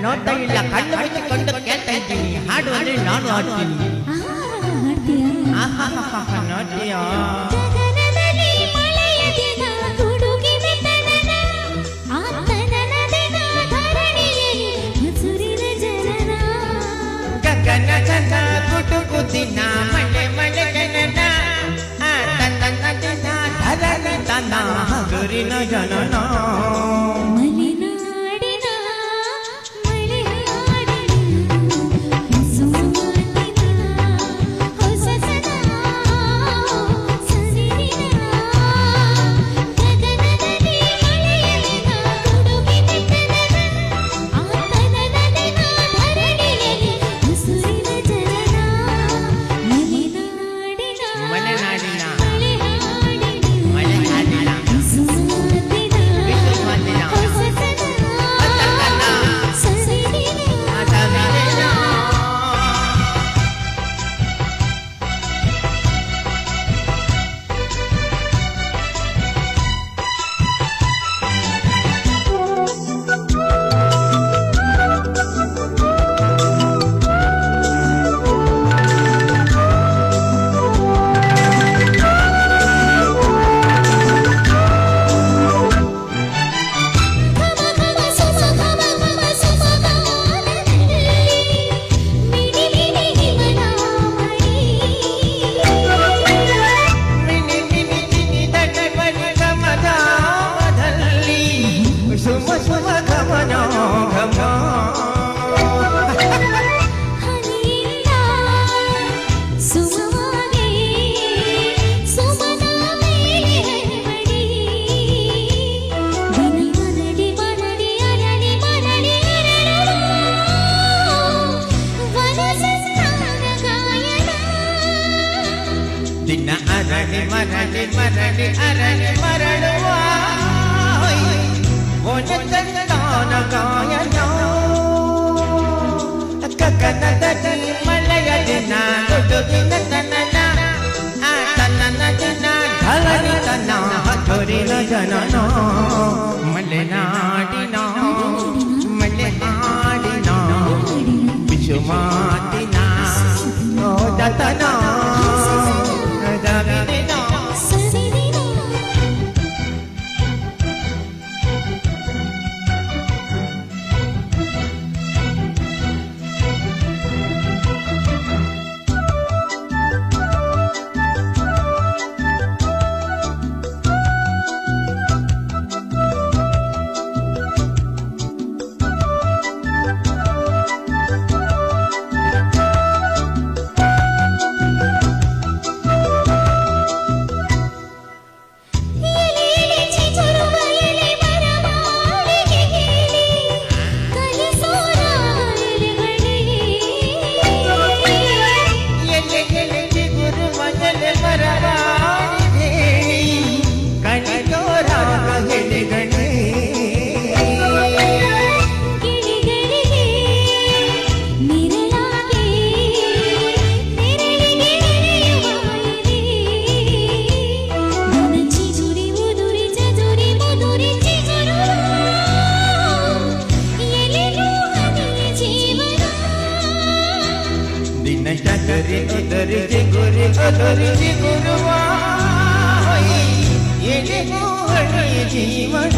ನೋಡ್ತಾ ಇಲ್ಲ, ಕಣ್ಣು ಮುಚ್ಚಿಕೊಂಡು ಕೇಳ್ತಾ ಇದ್ದೀನಿ. ಹಾಡು ಅಂದ್ರೆ ನಾನು ಹಾಡ್ತೀನಿ. ನೋಡ್ತೀಯಾ? ಗಗನ ಗಗನ ಗುಡುಗು ದಿನ ಮಳೆ ಮಳೆ ಗಗನ ತನ್ನ ದಿನ ಧರಣಿ ತನ್ನ ಹಗುರಿನ ಜನನ ದಿನ ಅರಳಿ ಮರಳಿ ಮರಳಿ ಅರಳಿ ಮರಳುವ ಚಂದನ ಗಾಯನ ಗಗನದಲ್ಲಿ ಮಳೆಯ ದಿನ ಗುಡುಗಿನ ತನನ ತನ್ನ ದಿನ ಧರಣಿ ತನ್ನ ಹಗುರಿನ ಜನನ ಮಲೆನಾಡಿನ ಮಲೆನಾಡಿನ ವಿಷುಮಾತಿನ ಓದತನ ಉದರಿ ಗುರಿ ಗುರುವ ಜೀವನ